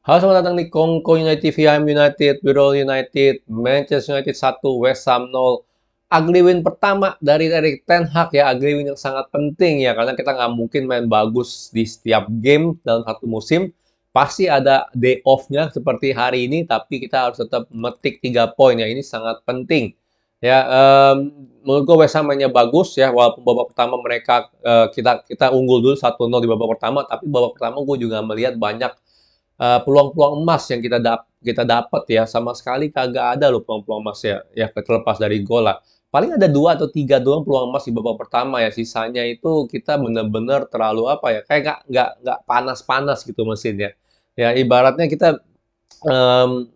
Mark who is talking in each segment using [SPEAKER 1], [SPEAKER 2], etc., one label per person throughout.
[SPEAKER 1] Halo, selamat datang di Kongko United, VM United, Birol United, Manchester United 1, West Ham 0. Ugly win pertama dari Erik Ten Hag ya, ugly win yang sangat penting ya, karena kita nggak mungkin main bagus di setiap game dalam satu musim. Pasti ada day off-nya seperti hari ini, tapi kita harus tetap memetik 3 poin ya, ini sangat penting. Ya, menurut gue West Ham mainnya bagus ya, walaupun babak pertama mereka kita unggul dulu 1-0 di babak pertama, tapi babak pertama gue juga melihat banyak peluang-peluang emas yang kita dapat ya, sama sekali kagak ada loh peluang-peluang emas ya, ya terlepas dari gol lah. Paling ada 2 atau 3 doang peluang emas di babak pertama ya, sisanya itu kita bener-bener terlalu apa ya, kayak nggak panas-panas gitu mesinnya. Ya ibaratnya kita em,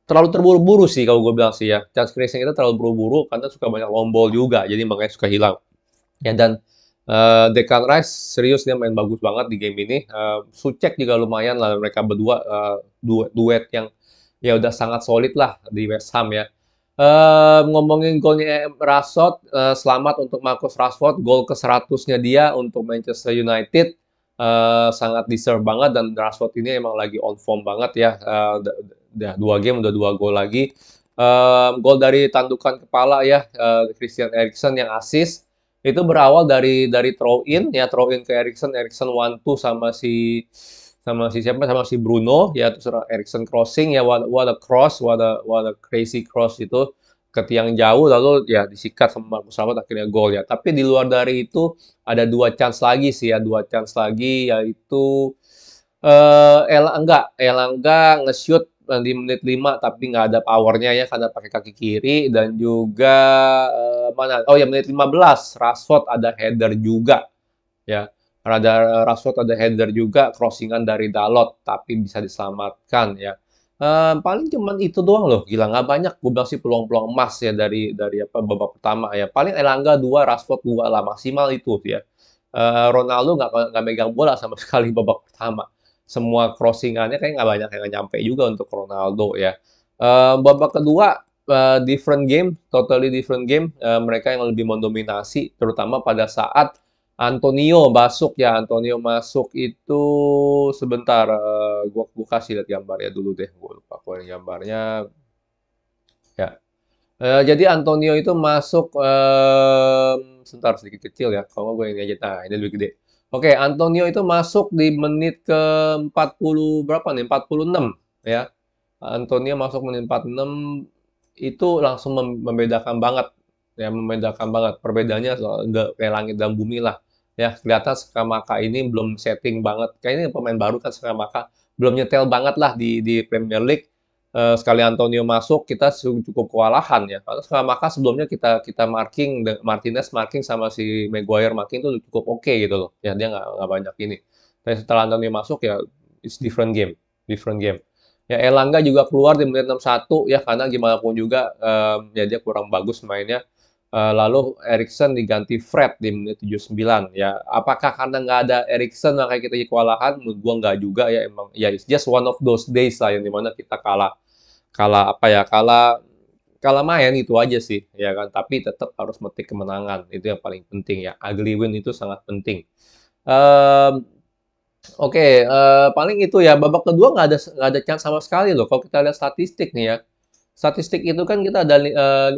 [SPEAKER 1] terlalu terburu-buru sih kalau gue bilang sih ya. Chance creation kita terlalu buru-buru karena suka banyak long ball juga, jadi makanya suka hilang. Ya dan Declan Rice serius dia main bagus banget di game ini. Sucek juga lumayan lah mereka berdua duet yang ya udah sangat solid lah di West Ham ya. Ngomongin golnya Rashford, selamat untuk Marcus Rashford, gol ke 100-nya dia untuk Manchester United. Sangat deserve banget dan Rashford ini emang lagi on form banget ya. Udah 2 game udah 2 gol lagi. Gol dari tandukan kepala ya, Christian Eriksen yang assist itu berawal dari throw in ya, throw in ke Eriksen, Eriksen one two sama si siapa, sama si Bruno ya, terus Eriksen crossing ya, what a cross, what a crazy cross itu ke tiang jauh, lalu ya disikat sama Marcus Rashford, akhirnya gol ya. Tapi di luar dari itu ada 2 chance lagi sih ya, 2 chance lagi, yaitu Elanga nge-shoot di menit 5 tapi nggak ada powernya ya karena pakai kaki kiri, dan juga mana? Oh ya, menit 15 Rashford ada header juga ya. Rashford ada header juga, crossingan dari Dalot tapi bisa diselamatkan ya. Paling cuman itu doang loh, gila nggak banyak gue bilang sih peluang-peluang emas ya dari apa babak pertama ya. Paling Elanga 2, Rashford 2 lah maksimal itu ya. Ronaldo nggak megang bola sama sekali babak pertama. Semua crossingannya kayak nggak banyak yang nyampe juga untuk Ronaldo ya. Babak kedua different game, totally different game. Mereka yang lebih mendominasi, terutama pada saat Antonio masuk ya. Antonio masuk itu sebentar. Gua kasih lihat gambarnya dulu deh. Gua lupa keluarin gambarnya. Ya. Jadi Antonio itu masuk sebentar, sedikit kecil ya. Kalau gue ini aja, nah ini lebih gede. Oke, Antonio itu masuk di menit ke 40 berapa nih? 46 ya. Antonio masuk menit 46 itu langsung membedakan banget ya, membedakan banget. Perbedaannya nggak kayak langit dan bumi lah. Ya, kelihatan Skamaka ini belum setting banget. Kayaknya pemain baru kan Skamaka belum nyetel banget lah di Premier League. Sekali Antonio masuk kita cukup kewalahan ya. Karena Skamaka sebelumnya kita kita marking, Martinez marking sama si Maguire marking itu cukup oke gitu loh. Ya dia nggak banyak ini. Tapi setelah Antonio masuk ya it's different game, different game. Ya Elanga juga keluar di menit 61 ya, karena gimana pun juga ya dia kurang bagus mainnya. Lalu Eriksen diganti Fred di menit 79 ya. Apakah karena nggak ada Eriksen makanya kita kewalahan? Menurut gua nggak juga ya, emang ya it's just one of those days lah yang dimana kita kalah kalah apa ya kalah kalah main itu aja sih ya kan, tapi tetap harus metik kemenangan itu yang paling penting ya, ugly win itu sangat penting. Em, Oke, paling itu ya, babak kedua nggak ada chance sama sekali loh. Kalau kita lihat statistik nih ya, statistik itu kan kita ada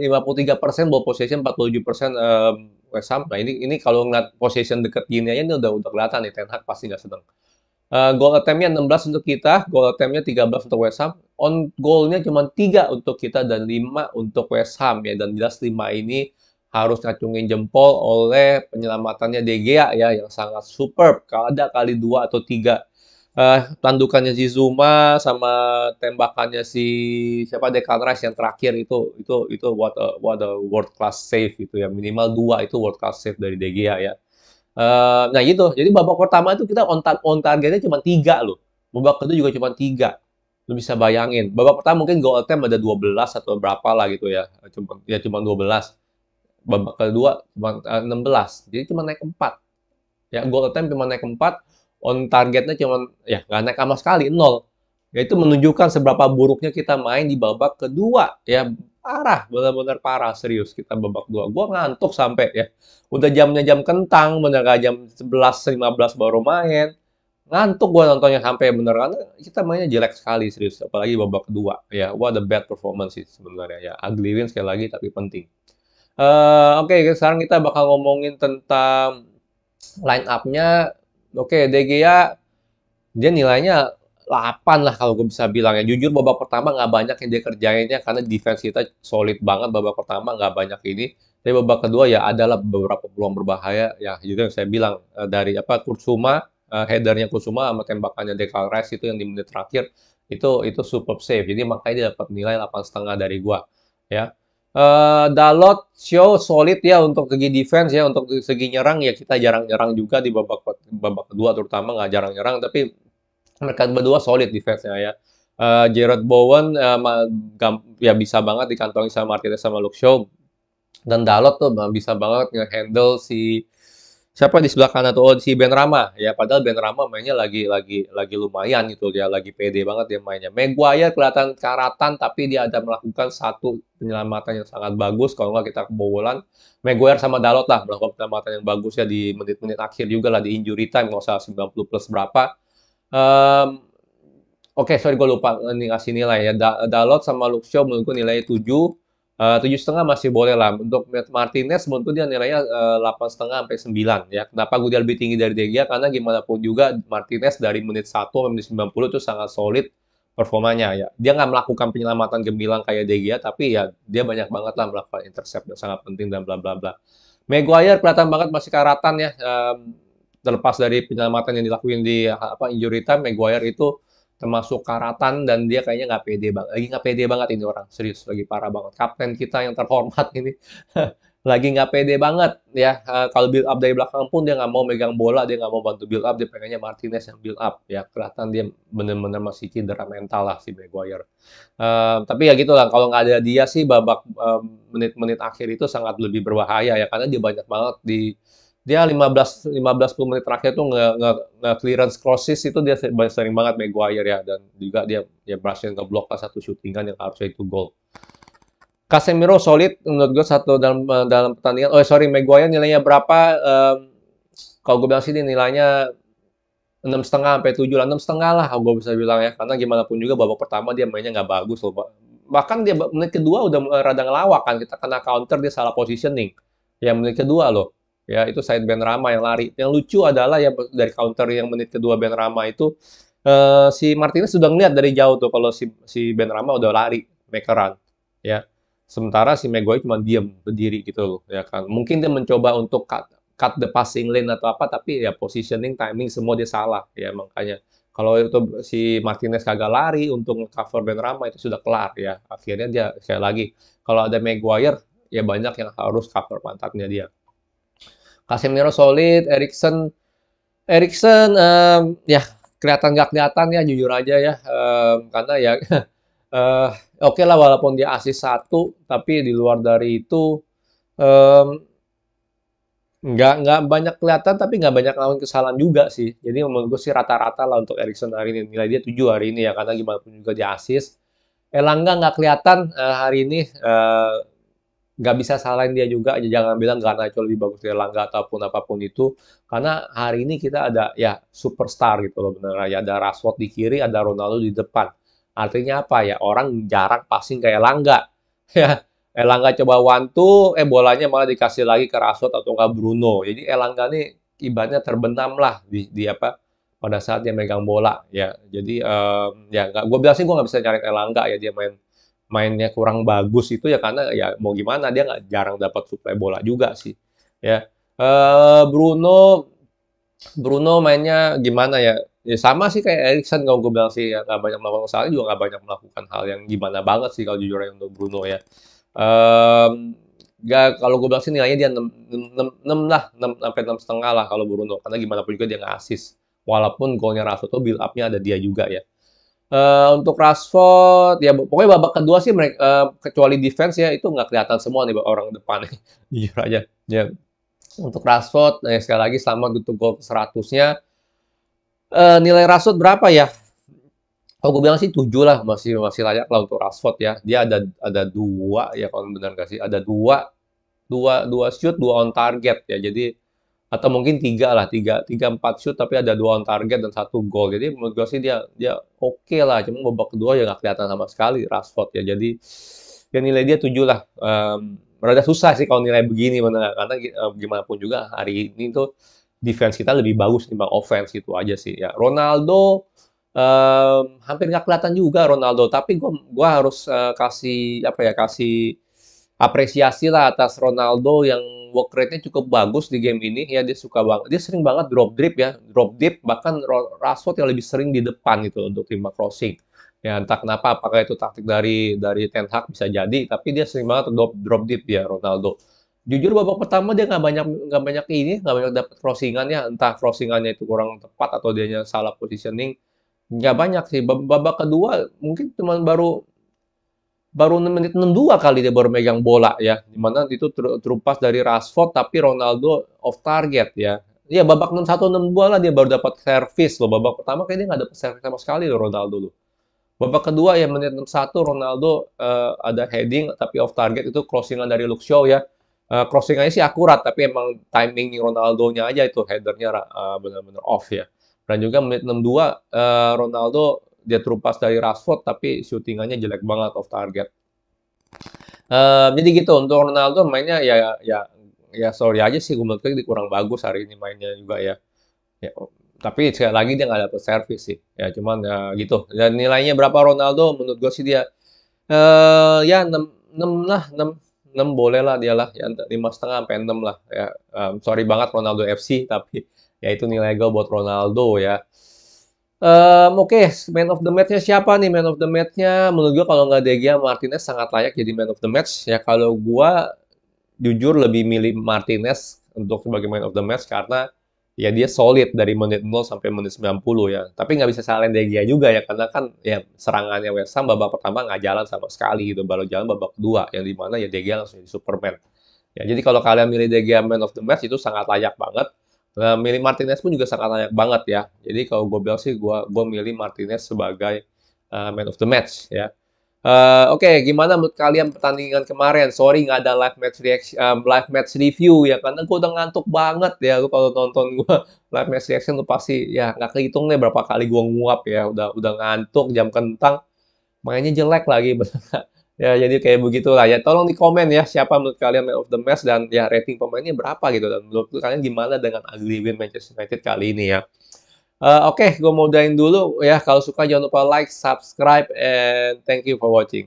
[SPEAKER 1] 53% ball possession, 47% West Ham. Nah ini kalau ngeliat possession deket gini aja ini udah kelihatan nih Ten Hag pasti nggak seneng. Goal attempt-nya 16 untuk kita, goal attempt-nya 13 untuk West Ham. On goal-nya cuma 3 untuk kita dan 5 untuk West Ham ya. Dan jelas 5 ini harus ngacungin jempol oleh penyelamatannya De Gea ya yang sangat superb. Kalau ada kali 2 atau 3 tandukannya Zuma sama tembakannya si siapa, Declan Rice yang terakhir itu what a world class save itu ya, minimal 2 itu world class save dari De Gea ya. Nah gitu, jadi babak pertama itu kita on targetnya cuma 3 loh. Babak kedua juga cuma 3. Lu bisa bayangin. Babak pertama mungkin goal attempt ada 12 atau berapa lah gitu ya. Cuma 12. Babak kedua cuma 16. Jadi cuma naik 4. Ya, goal attempt cuma naik 4. On targetnya cuma ya nggak naik sama sekali, nol. Ya itu menunjukkan seberapa buruknya kita main di babak kedua ya. Parah, benar-benar parah, serius kita babak kedua. Gua ngantuk sampai ya. Udah jamnya jam kentang, bener gak jam 11.15 baru main. ngantuk gua nontonnya sampai bener karena kita mainnya jelek sekali serius, apalagi babak kedua ya. What a bad performance sih sebenarnya ya. Ugly win sekali lagi tapi penting. Oke, sekarang kita bakal ngomongin tentang line up-nya. Oke, De Gea dia nilainya 8 lah kalau gue bisa bilang ya. Jujur babak pertama nggak banyak yang dia kerjainnya karena defense kita solid banget babak pertama nggak banyak ini. Tapi babak kedua ya adalah beberapa peluang berbahaya ya juga yang saya bilang dari apa Kursuma headernya Kusuma sama tembakannya Declan Rice itu yang di menit terakhir itu superb save. Jadi makanya dia dapat nilai 8,5 dari gua ya. Dalot show solid ya untuk segi defense ya untuk segi nyerang ya kita jarang nyerang juga di babak babak kedua terutama nggak jarang nyerang tapi mereka berdua solid defense-nya ya. Jarrod Bowen ya bisa banget dikantongi sama Martinez sama Luke Shaw dan Dalot tuh bisa banget nge-handle si siapa di sebelah kanan tuh oh, si Ben Rama ya padahal Ben Rama mainnya lagi lumayan gitu dia lagi pede banget dia mainnya. Maguire kelihatan karatan tapi dia ada melakukan satu penyelamatan yang sangat bagus kalau nggak kita kebobolan. Maguire sama Dalot lah melakukan penyelamatan yang bagus ya di menit-menit akhir juga lah di injury time nggak usah 90 plus berapa. Oke, sorry gue lupa ngasih nilai ya. Dalot sama Luke Shaw menurutku nilainya 7. 7,5 masih boleh lah. Untuk Martinez menurutku dia nilainya 8,5 sampai 9 ya. Kenapa gue dia lebih tinggi dari De Gea? Karena gimana pun juga Martinez dari menit 1 sampai menit 90 itu sangat solid performanya ya. Dia nggak melakukan penyelamatan gemilang kayak De Gea, tapi ya dia banyak banget lah melakukan intercept yang sangat penting dan bla bla bla. Maguire kelihatan banget masih karatan ya. Terlepas dari penyelamatan yang dilakuin di apa injury time, Maguire itu termasuk karatan dan dia kayaknya nggak pede banget. Lagi nggak pede banget ini orang, serius lagi parah banget. Kapten kita yang terhormat ini lagi nggak pede banget ya. Kalau build up dari belakang pun dia nggak mau megang bola, dia nggak mau bantu build up, dia pengennya Martinez yang build up ya. Kelihatan dia bener-bener masih cedera mental lah si Maguire. Tapi ya gitulah, kalau nggak ada dia sih babak menit-menit akhir itu sangat lebih berbahaya ya karena dia banyak banget di dia 15-10 menit terakhir tuh nge-clearance crosses itu dia sering banget Maguire ya dan juga dia berhasil ngeblok lah satu shootingan yang harusnya itu gol. Casemiro solid menurut gue satu dalam pertandingan. Oh sorry Maguire nilainya berapa? Kalau gue bilang sih nilainya 6,5 sampai 7 lah, 6,5 lah gue bisa bilang ya. Karena gimana pun juga babak pertama dia mainnya nggak bagus loh. Bahkan dia menit kedua udah rada ngelawak kan. Kita kena counter dia salah positioning. Ya menit kedua loh. Ya itu Said Ben Rama yang lari. Yang lucu adalah ya dari counter yang menit kedua Ben Rama itu si Martinez sudah ngeliat dari jauh tuh kalau si Ben Rama udah lari make a run. Ya. Sementara si Maguire cuma diam berdiri gitu loh ya kan. Mungkin dia mencoba untuk cut the passing lane atau apa tapi ya positioning, timing semua dia salah ya makanya kalau itu si Martinez kagak lari untuk cover Ben Rama itu sudah kelar ya. Akhirnya dia sekali lagi kalau ada Maguire ya banyak yang harus cover pantatnya dia. Casemiro solid, Erikson ya kelihatan nggak kelihatan ya jujur aja ya karena ya oke lah walaupun dia assist 1 tapi di luar dari itu um, nggak banyak kelihatan tapi nggak banyak lawan kesalahan juga sih. Jadi menurut gue sih rata-rata lah untuk Erikson hari ini nilai dia 7 hari ini ya karena gimana pun juga dia assist. Elanga nggak kelihatan hari ini nggak bisa salahin dia juga jangan bilang Garnacho lebih bagus dari Elanga ataupun apapun itu karena hari ini kita ada ya superstar gitu loh bener ya ada Rashford di kiri ada Ronaldo di depan artinya apa ya orang jarang passing kayak Elanga ya Elanga coba one two bolanya malah dikasih lagi ke Rashford atau nggak Bruno jadi Elanga nih ibaratnya terbenam lah di apa pada saat dia megang bola ya jadi ya nggak gue bilang sih gue nggak bisa nyari Elanga ya dia mainnya kurang bagus itu ya karena ya mau gimana dia nggak jarang dapat suplai bola juga sih ya Bruno Bruno mainnya gimana ya ya sama sih kayak Erikson kalau gue bilang sih ya nggak banyak melakukan kesalahan juga nggak banyak melakukan hal yang gimana banget sih kalau jujur aja untuk Bruno ya nggak kalau gue bilang sih nilainya dia 6 lah 6 sampai 6,5 lah kalau Bruno karena gimana pun juga dia nggak assist walaupun golnya Rashford tuh build up-nya ada dia juga ya. Untuk Rashford, ya pokoknya babak kedua sih mereka kecuali defense ya itu nggak kelihatan semua nih orang depan jujur aja. Ya. Untuk Rashford, sekali lagi selamat untuk gol 100-nya. Nilai Rashford berapa ya? Kalau gue bilang sih 7 lah, masih masih layak lah untuk Rashford ya. Dia ada dua ya kalau benar nggak sih? Ada dua shoot, dua on target ya. Jadi atau mungkin tiga lah, tiga empat shoot tapi ada dua on target dan satu gol. Jadi menurut gue sih dia dia oke lah. Cuma babak kedua ya nggak kelihatan sama sekali Rashford ya. Jadi ya nilai dia 7 lah. Rada susah sih kalau nilai begini bener. Karena gimana pun juga hari ini tuh defense kita lebih bagus dibanding offense gitu aja sih ya. Ronaldo hampir nggak kelihatan juga Ronaldo. Tapi gua harus kasih apa ya kasih apresiasi lah atas Ronaldo yang work rate-nya cukup bagus di game ini ya dia suka banget dia sering banget drop deep ya drop deep bahkan Rashford yang lebih sering di depan gitu untuk terima crossing ya entah kenapa apakah itu taktik dari Ten Hag bisa jadi tapi dia sering banget drop deep ya Ronaldo jujur babak pertama dia nggak banyak dapat crossingannya entah crossingannya itu kurang tepat atau dianya salah positioning nggak banyak sih babak kedua mungkin cuma baru baru 6 menit 62 kali dia baru megang bola ya. Dimana itu terupas dari Rashford tapi Ronaldo off target ya. Iya babak 61 62 lah dia baru dapat servis loh. Babak pertama kayak dia nggak dapat servis sama sekali loh Ronaldo loh. Babak kedua ya menit 61 Ronaldo ada heading tapi off target itu crossingan dari Luke Shaw ya. Crossingannya sih akurat tapi emang timing Ronaldo-nya aja itu headernya benar-benar off ya. Dan juga menit 62 Ronaldo dia terupas dari Rashford tapi syutingannya jelek banget off target. Jadi gitu untuk Ronaldo mainnya ya sorry aja sih gue menurut gue kurang bagus hari ini mainnya juga ya. Ya, tapi sekali lagi dia nggak dapet servis sih. Ya cuman ya gitu. Dan nilainya berapa Ronaldo menurut gue sih dia ya 6 6 lah 6 6 boleh lah dia lah ya 5,5 sampai 6 lah ya. Sorry banget Ronaldo FC tapi ya itu nilai gue buat Ronaldo ya. Oke, man of the match-nya siapa nih man of the match-nya? Menurut gue kalau nggak De Gea, Martinez sangat layak jadi man of the match. Ya kalau gue jujur lebih milih Martinez untuk sebagai man of the match karena ya dia solid dari menit 0 sampai menit 90 ya. Tapi nggak bisa salahin De Gea juga ya karena kan ya serangannya West Ham babak pertama nggak jalan sama sekali gitu. Baru jalan babak kedua yang dimana ya De Gea langsung jadi Superman. Ya jadi kalau kalian milih De Gea man of the match itu sangat layak banget. Milih Martinez pun juga sangat layak banget ya. Jadi kalau gue bilang sih gue milih Martinez sebagai man of the match ya. Oke, gimana menurut kalian pertandingan kemarin? Sorry nggak ada live match reaction, live match review ya, karena gue udah ngantuk banget ya. Lu kalau nonton gue live match reaction tuh pasti ya nggak kehitung deh berapa kali gue nguap ya. Udah ngantuk, jam kentang, mainnya jelek lagi. Ya, jadi kayak begitulah ya. Tolong di komen ya siapa menurut kalian man of the match dan ya rating pemainnya berapa gitu dan menurut kalian gimana dengan ugly win Manchester United kali ini ya. Oke, gue mau udahin dulu ya. Kalau suka jangan lupa like, subscribe, and thank you for watching.